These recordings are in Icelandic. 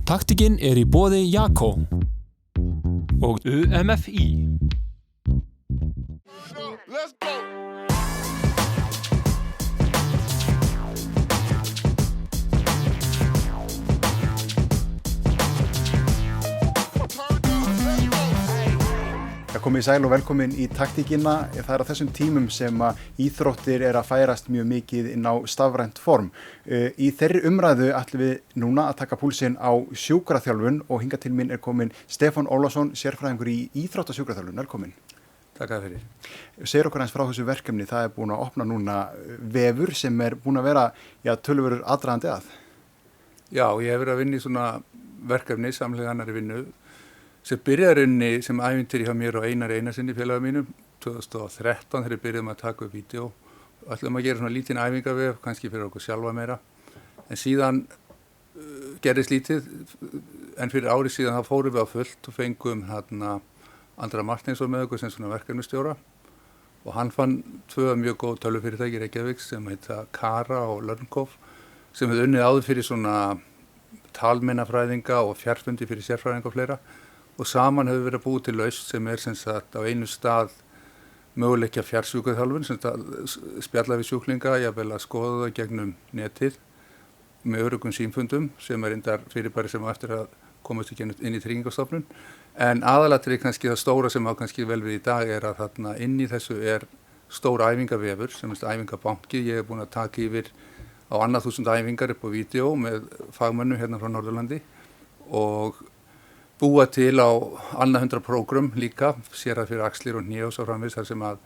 Taktikinn í boði Jakko og UMFI. Let's go. Komið sæl og velkomin í taktíkina. Það á þessum tímum sem að íþróttir að færast mjög mikið inn á stafrænt form. Í þeirri umræðu ætlum við núna að taka púlsinn á sjúkraþjálfun og hingað til mín komin Stefán Ólafsson, sérfræðingur í íþróttasjúkraþjálfun. Velkomin. Takk fyrir. Segir okkur aðeins frá þessu verkefni. Það búin að opna núna vefur sem búin að vera töluverður aðdragandi að. Já, ég hef verið að vinna í svona verkefni samhliða annarri vinnu sem byrjaði rauninni sem ævintýri hjá mér og Einari Einarsinni félaga mínum 2013 þegar byrjuðum að taka upp vídeo. Ætlum að gera svona lítinn æfingavef, kannski fyrir okkur sjálfa meira. En síðan gerðist lítið, en fyrir ári síðan þá fórum við á fullt og fengum Andra Martinsson með okkur sem svona verkefnustjóra. Og hann fann tvö mjög góð tölvufyrirtæki í Reykjavík sem heita Kara og Learncoff sem hefði unnið áður fyrir svona talmeinafræðinga og fjarfundi fyrir sérfræðinga og fleira. Og saman hefur verið að búið til lausn sem sem sagt á einu stað möguleikja fjarsjúkraþjálfun, sem spjalla við sjúklinga, jafnvel að skoða það gegnum netið með öruggum símfundum sem reyndar fyrirbæri sem á eftir að komast inn í Tryggingastofnun. En aðalatriði kannski það stóra sem á kannski vel við í dag að þarna inn í þessu stór æfingavefur, sem æfingabanki. Ég búin að taka yfir á 1000 æfingar upp á vídeó með fagmönnum hérna frá Norðurlandi og búa til á annað 100 prógram líka, sérað fyrir axlir og hné og svo framvegis þar sem að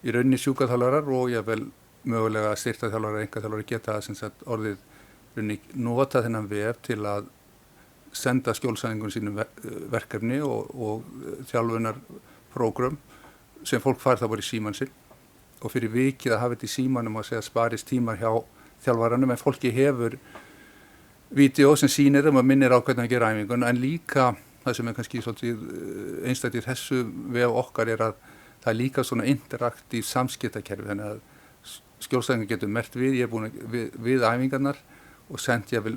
í rauninni sjúkraþjálfarar og jafnvel mögulega styrktarþjálfarar, einkaþjálfarar geta sem sagt orðið rauninni nota þennan vef til að senda skjólsæðingunum sínum verkefni og þjálfunar prógram sem fólk fær það bara í símann sinn og fyrir vikið að hafa þetta í símanum og segja sparist tímar hjá þjálfaranum en fólki hefur vídeó sem sýnir að minnir á hvernig að gera æfingun en líka það sem kannski svolítið einstakt í þessu vef okkar að það líka svona interaktív samskiptakerfi þannig að skjólstæðingar getur merkt við, ég búin við æfingarnar og sendt ég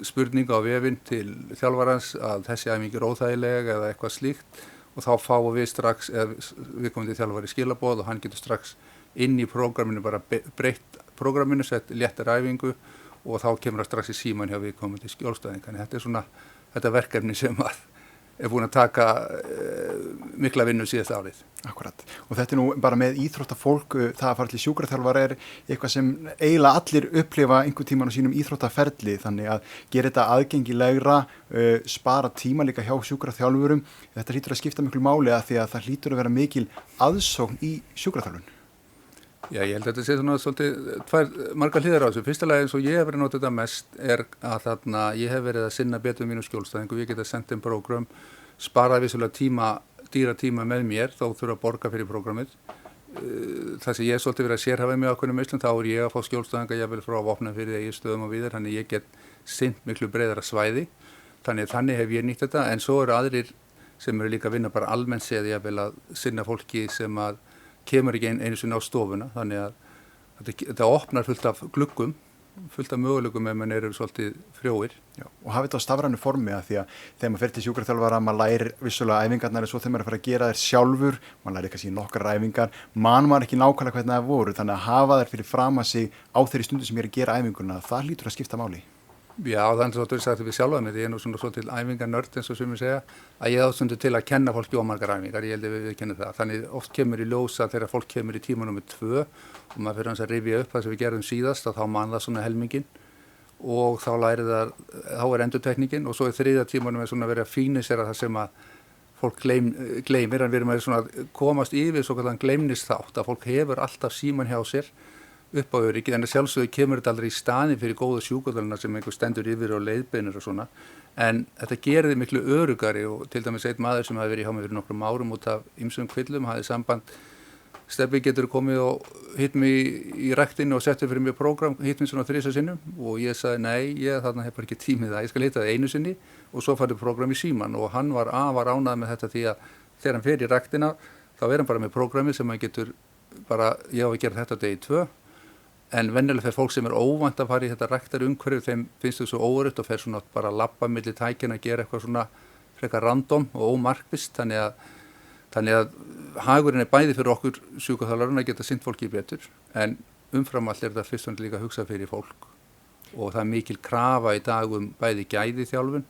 spurningu á vefinn til þjálfarans að þessi æfing óþægileg eða eitthvað slíkt og þá fáum við strax, við komum til þjálfari skilaboð og hann getur strax inn í prógraminu bara breytt prógraminu, sett léttar æfingu og þá kemur það strax í síman hjá við komum til skjólstæðingar. Þetta svona þetta verkefni sem búin að taka mikla vinnu síðasta árið. Akkurat. Og þetta nú bara með íþróttafólk, það að fara til sjúkraþjálfara eitthvað sem eiginlega allir upplifa einhvern tímann á sínum íþróttaferli, þannig að gera þetta aðgengilegra, spara tíma líka hjá sjúkraþjálfurum. Þetta hlýtur að skipta miklu máli að því að það hlýtur að vera mikil aðsókn í sjúkraþjálfun. Já, ég held að þetta sé svona svolítið margar hliðar á þessu. Fyrsta lagi eins og ég hef verið að nota þetta mest að þarna ég hef verið að sinna betur mínu skjólstæðingu. Ég geta sendt þeim prógram, spara vissulega dýra tíma með mér, þá þurfa að borga fyrir prógramið. Það sem ég svolítið verið að sérhæfa mig á ákveðnum Ísland, þá ég að fá skjólstæðinga jafnvel frá Vopnafirði, Egilsstöðum og víðar, þannig ég get sinnt miklu breiðara svæði. Þannig hef ég nýtt þetta, en svo eru aðrir sem eru líka að vinna bara almennt séð jafnvel að sinna fólki sem að kemur ekki einu sinni á stofuna, þannig að þetta opnar fullt af gluggum, fullt af möguleikum ef mann eru svolítið frjóir. Já, og hafa þetta á stafrænu formi að því að þegar maður fer til sjúkraþjálfara, maður lærir vissulega æfingarnar en svo þegar maður að fara að gera þær sjálfur, maður lærir kannski nokkrar æfingar, maður ekki nákvæmlega hvernig það voru, þannig að hafa þær fyrir fram að sig á þeirri stundu sem ég að gera æfinguna, það hlýtur að skipta máli. Já, þannig að þú sagt við sjálfa mig, ég er nú svona svolítið æfingarnörd eins og sem ég segja, að ég ástundu til að kenna fólki ómargar æfingar, ég held að við kennum það. Þannig oft kemur í ljósa þegar fólk kemur í tíma númer 2 og maður fyrir hans að rifja upp það sem við gerðum síðast og þá man það svona helminginn og þá lærir það, þá endurtekningin og svo í 3. tímanum svona verið að fína sér að það sem að fólk gleymir, en við erum að svona komast yfir svo kallan gleymnisþátt að fólk hefur alltaf síman hjá sér upp á öryggið, en sjálfsögðu kemur þetta aldrei í staðinn fyrir góða sjúkraþjálfana sem einhver stendur yfir og leiðbeinir og svona, en þetta gerir þið miklu öruggari og til dæmis einn maður sem hafi verið hjá mig fyrir nokkrum árum út af ýmsum kvillum, hafði samband, Stebbi getur komið og hitt mig í ræktinu og setti fyrir mig prógram, hitt mig svona 3 sinnum og ég sagði nei, þarna hef bara ekki tímið það, ég skal hitta það einu sinni og svo færði prógram í síman og hann var afar ánægður með þetta því að þegar hann fer í ræktina þá hann bara með prógrami sem hann getur bara, ég á að gera þetta degi 2 en venjulega fyrir fólk sem óvænt að fara í þetta ræktarumhverfi, þeim finnst þau svo óöruggt og fer svona bara að labba milli tækjanna að gera eitthvað svona frekar random og ómarkvisst, þannig að hagurinn bæði fyrir okkur sjúkraþjálfarana að geta sinnt fólki betur, en umfram allt þetta fyrst og náttúrulega líka að hugsa fyrir fólk og það mikil krafa í dag bæði gæði þjálfun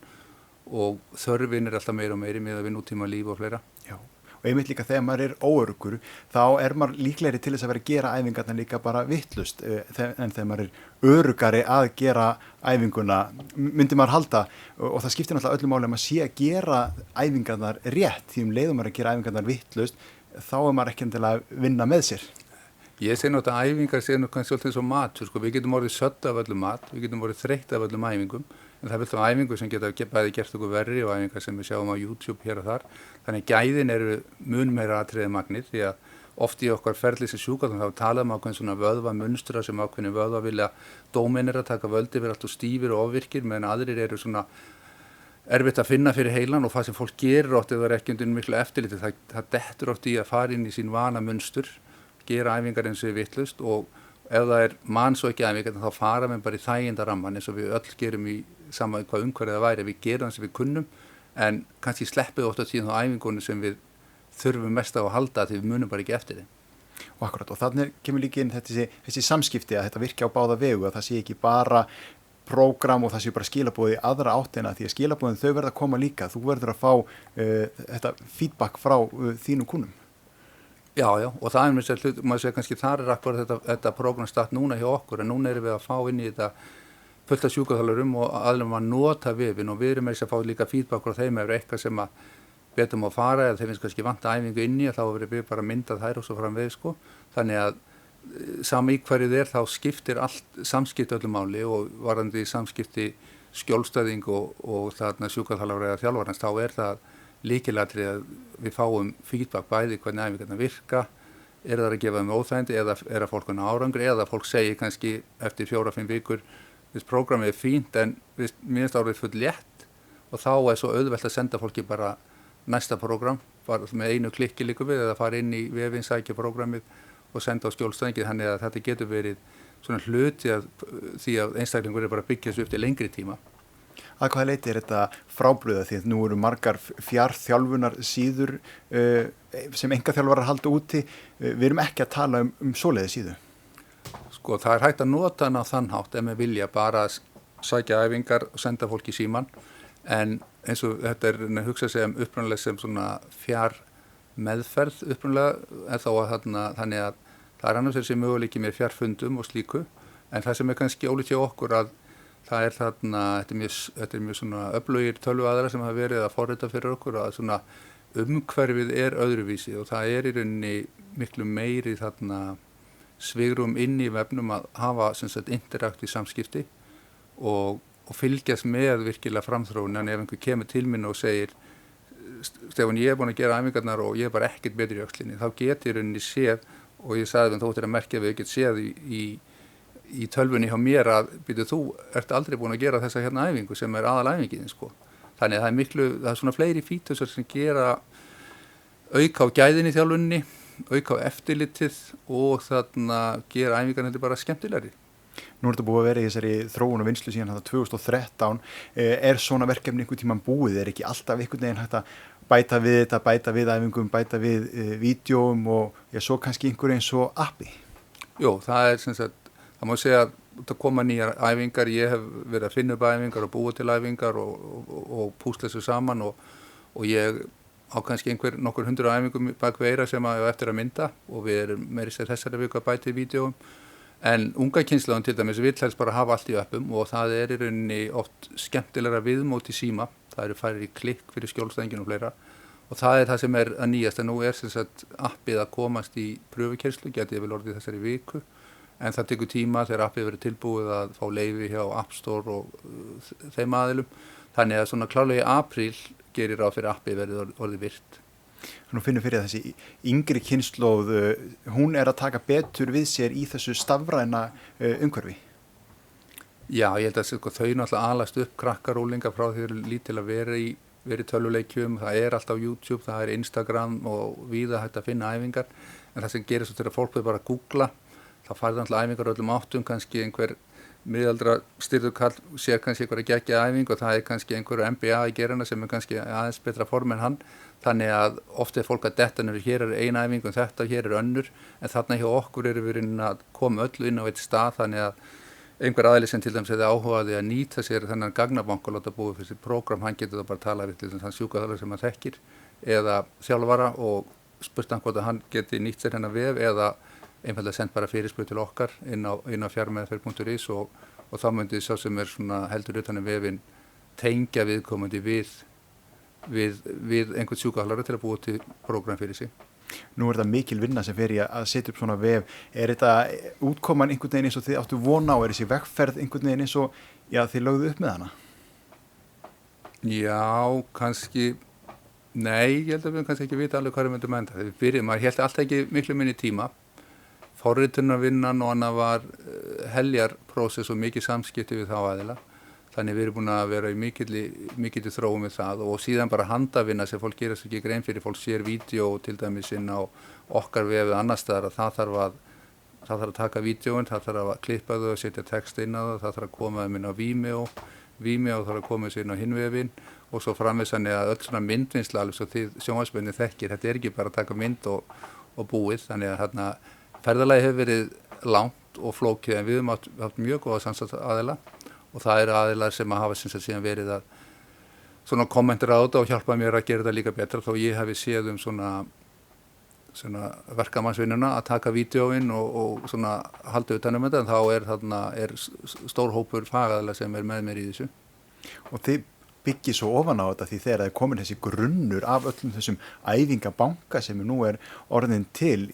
og þörfin alltaf meira og meiri með að við nútíma líf og fleira. Já, og einmitt líka þegar maður óöruggur, þá maður líklegri til þess að vera að gera æfingarna líka bara vittlust, en þegar maður örugari að gera æfinguna, myndi maður halda, og það skiptir náttúrulega öllu máli að maður sé að gera æfingarnar rétt, því leiðum maður að gera æfingarnar vittlust, þá maður ekki til að vinna með sér. Ég segi náttúrulega að æfingar séu kannski alltaf eins og matur, sko. Við getum orðið sött af öllum mat, við getum orðið þreytt af öllum æfingum, en það er alltaf æfingur sem geta bæði gert okkur verri og æfingar sem við sjáum á YouTube hér og þar. Þannig gæðin eru mun meira atriði magnir, því að oft í okkar ferli sem sjúkraþjálfum þá talaðum ákveðin svona vöðva munstra sem ákveðin vöðva vilja dóminir að taka völdi fyrir allt og stífir og ofvirkir, meðan aðrir eru svona erfitt að finna fyrir heilan og það sem fólk gerir oft ef það er ekki undir miklu eftirliti, það dettur oft í að fara inn í sín vana munstur, gera æfingar eins og við vittlust og ef það er manns og ekki æfingar þá fara við bara í þægindaramman eins og við öll gerum í sama hvað umhverfið það væri, við gerum það sem við kunnum en kannski sleppið oft á tíðan þá æfingunni sem við þurfum mest á að halda því við munum bara ekki eftir þeim. Og akkurat, og þannig kemur líka inn þessi samskipti að þetta virki á báða vegu, að það sé ekki bara prógram og það sé bara skilaboði í aðra áttina, því að skilaboðin þau verða að koma líka, þú verður að fá þetta feedback frá þínum kúnum. Já, og það er mér sér hlut, maður segir kannski þar akkurat þetta prógram start núna hjá okkur, en núna erum við að fá inn í þetta fullt af sjúkraþjálfurum og aðlum að nota vefinn og við erum að fá líka feedback frá þeim ef eitthvað sem að betum að fara eða þeim finnst kannski vanta æfingu inn í þá verður við bara myndað þær og svo fram við sko. Þannig að sami í hverju þér þá skiptir allt samskipti öllu máli og varðandi samskipti skjólstæðing og þarna sjúkraþjálfara eða þjálfarans þá er það lykilatriði að við fáum feedback bæði hvernig æfingarnar virka, það að gefa þeim óþægindi eða að fólk árangri eða fólk segir kannski eftir 4-5 vikur þessi prógramið fínt en mér finnst árið full létt og þá svo auðvelt að senda fólki bara næsta prógram, bara með einu klikki líka við eða fara inn í vefinn, sækja prógramið og senda á skjólstæðingi þannig að þetta getur verið svona hluti því að einstaklingur bara byggja sig upp til lengri tíma. Að hvaða leyti þetta frábrugða því að nú eru margar fjarþjálfunar síður sem einkaþjálfarar halda úti, við erum ekki að tala svoleiði síðu. Sko það er hægt að nota hana á þann hátt ef við vilja bara sækja æfingar og senda fólk í síman en eins og þetta er hugsað sem upprunalega sem svona fjarmeðferð upprunalega en þá þannig að það er annars þessi möguleiki með fjarfundum og slíku en það sem er kannski ólíkt hjá okkur að það er þetta er mjög svona öflugir tölvuaðrar sem hafa verið að forrita fyrir okkur að svona umhverfið er öðruvísi og það er í rauninni miklu meiri svigrum inn í vefnum að hafa interaktív samskipti og fylgjast með virkilega framþróun en ef einhver kemur til mín og segir Stefán ég er búin að gera æfingarnar og ég er bara ekkert betri í öxlinni þá get ég í rauninni séð og ég sagði þóttir að merkja við get séð í tölvunni hjá mér að þú ert aldrei búin að gera þessa hérna æfingu sem er aðalæfingin sko. Þannig að það er svona fleiri fítusar sem gera auka á gæðinni í þjálfunni, auka á eftirlitið og gera æfingarna þetta bara skemmtilegri. Nú er þetta búið að vera í þessari þróun og vinnslu síðan 2013. Er svona verkefni einhvern tímann búið? Er ekki alltaf einhvern veginn hægt að bæta við þetta, bæta við æfingum, bæta við vídeóum og svo kannski einhver eins og appi? Jó, það er það má segja að það koma nýjar æfingar, ég hef verið að finna upp æfingar og búa til æfingar og púsla þessu saman og ég á kannski nokkur 100 æfingum bak við eira sem að eftir að mynda og við erum meira sér þessari viku að bæta í vídeóum en unga kynslóðan til dæmis vill helst bara hafa allt í öppum og það er í rauninni oft skemmtilegra viðmót í síma, það eru færir í klikk fyrir skjólstæðingin og fleira og það er það sem er að nýjast en nú er appið að komast í pröfukerslu, getið vel orðið þessari viku en það tekur tíma þegar appið verið tilbúið að fá leyfi hjá App Store og þeim aðilum. Þannig að svona klárlega í apríl gerir ráð fyrir appið verið orðið virt. Nú finnum fyrir þessi yngri kynslóð, hún er að taka betur við sér í þessu stafræna umhverfi? Já, ég held að þau náttúrulega alast upp krakkar og unglingar frá því þeir eru lítil að vera í tölvuleikjum, það er allt á YouTube, það er Instagram og víða hægt að finna æfingar en það sem gerir svo til að fólk við bara googla það farið alltaf æfingar öllum áttum, kannski einhver miðaldra styrður kall sér kannski einhverja geggja æfing og það kannski einhverju MBA í gerana sem kannski aðeins betra form en hann, þannig að oft fólk að detta nefnir, hér ein æfing og þetta, hér önnur, en þarna hjá okkur við að koma öllu inn á eitt stað, þannig að einhver aðili sem til dæmis hefði áhugaði að nýta sér þennan gagnabank og láta búið fyrir sitt prógram, hann getur það bara að tala við til þann sjúkraþjálfara sem hann þekkir eða þjálfara og spurt hann hvort að hann geti nýtt sér hennar vef eða einfallega sendt bara fyrirspurn til okkar inn á fjarmeðferð.is og þá myndi sá sem svona heldur utan vefinn tengja viðkomandi við einhvern sjúkraþjálfara til að búa til prógram fyrir sig. Nú þetta mikil vinna sem fer í að setja upp svona vef. Þetta útkoman einhvern veginn eins og þið áttu vona á? Þessi vegferð einhvern veginn eins og þið lögðu upp með hana? Já, kannski, nei, ég held að við kannski ekki vita alveg hvað myndum enda. Þegar við byrjum, maður held alltaf ekki miklu minni tíma. Forritunarvinnan og annað var heljarprósess og mikið samskipti við þá aðila. Þannig við erum búin að vera í mikilli þróun með það og síðan bara handavinna sem fólk gerast ekki grein fyrir, fólk sér vídeo til dæmis inn á okkar vefið annars staðar að það þarf að taka vídeóin, það þarf að klippa þau og setja text inn á það þarf að koma þeim inn á Vimeo þarf að koma þessu inn á hinvefin og svo framvegis þannig að öll svona myndvinnsla alveg svo þið sjónvarpsmenn þekkir, þetta er ekki bara að taka mynd og búið, þannig að þarna ferðalagi hefur verið langt og flókið en við höfum haft mjög góða samstarfsaðila og það eru aðilar sem hafa síðan verið að svona kommentera á þetta og hjálpa mér að gera þetta líka betra þó ég hefi séð svona verkamannsvinnuna að taka vídeóin og svona halda utan þetta en þá er stór hópur fagaðila sem með mér í þessu. Og þið byggir svo ofan á þetta því þegar það er komin þessi grunnur af öllum þessum æfingabanka sem nú er orðin til,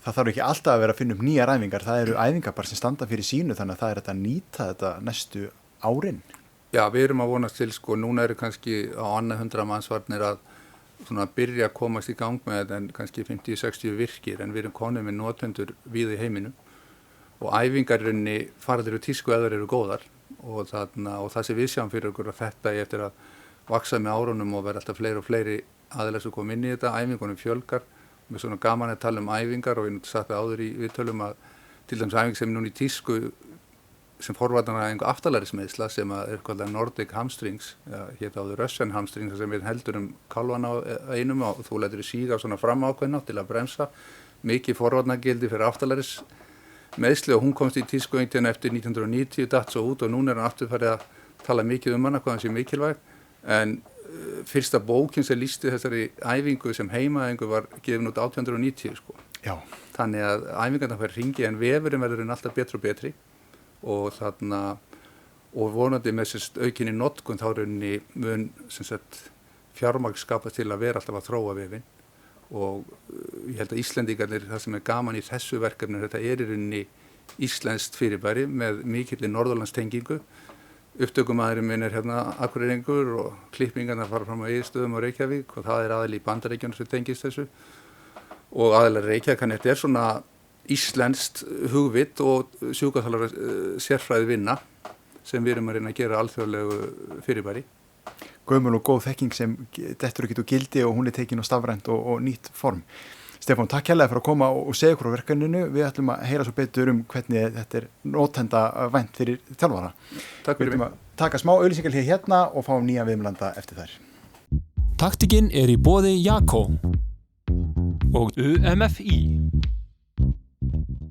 það þarf ekki alltaf að vera að finna upp nýjar æfingar, það eru æfingar bara sem standa fyrir sínu þannig að það er að nýta þetta næstu árin. Já, við erum að vonast til, núna eru kannski á annað 100 mannsvarnir að svona byrja að komast í gang með þetta en kannski 50-60 virkir en við erum konið með notendur víða í heiminum og æfingarinni farðir úr tísku eða eru góðar og það sem við sjáum fyrir okkur að þetta eftir að vaksa með árunum og vera alltaf fleiri og fleiri aðilar sem kom inn í þetta, æfingunum fjölgar. Við svona gaman að tala æfingar og ég sagt það áður í viðtölum að til dæmis æfing sem núna í tísku sem forvarnar æfingu aftalærismeiðsla sem er kallað Nordic hamstrings, hétt áður Russian hamstrings sem við heldur kálvan á einum og þú lætur síga svona fram ákveðna til að bremsa. Mikið forvarnargildi fyrir aftalærismeiðsli og hún komst í tísku einhvern eftir 1990, datt svo út og núna hann aftur farið að tala mikið hana, hvað hann sé mikilvæg en fyrsta bókin sem lýsti þessari æfingu sem heimaæfingu var gefin út 1890 Já. Þannig að æfingarna fær hringi en vefurinn verður alltaf betri og betri og vonandi með aukinni notkun þá mun fjármagn skapast til að vera alltaf að þróa vefinn og ég held að Íslendingarnir það sem er gaman í þessu verkefni þetta er í rauninni íslenskt fyrirbæri með mikilli norðurlandstengingu. Upptökumæðurinn minn er Akureyringur og klippingarnar fara fram á Egilsstöðum og Reykjavík og það er aðili í Bandaríkjunum sem tengist þessu og aðilar Reykjavík, þannig þetta er svona íslenskt hugvit og sjúkraþjálfara sérfræði vinna sem við erum að reyna að gera alþjóðlegu fyrirbæri. Gömul og góð þekking sem dettur ekki úr gildi og hún er tekin á stafrænt og nýtt form. Stefán, takk hérlega fyrir að koma og segja okkur á verkefninu. Við ætlum að heyra svo betur hvernig þetta er notendavænt fyrir þjálfara. Takk fyrir mig. Við ætlum að taka smá auglýsingar hérna og fá nýja viðmælanda eftir þær. Taktikinn er í boði Jakko og UMFI.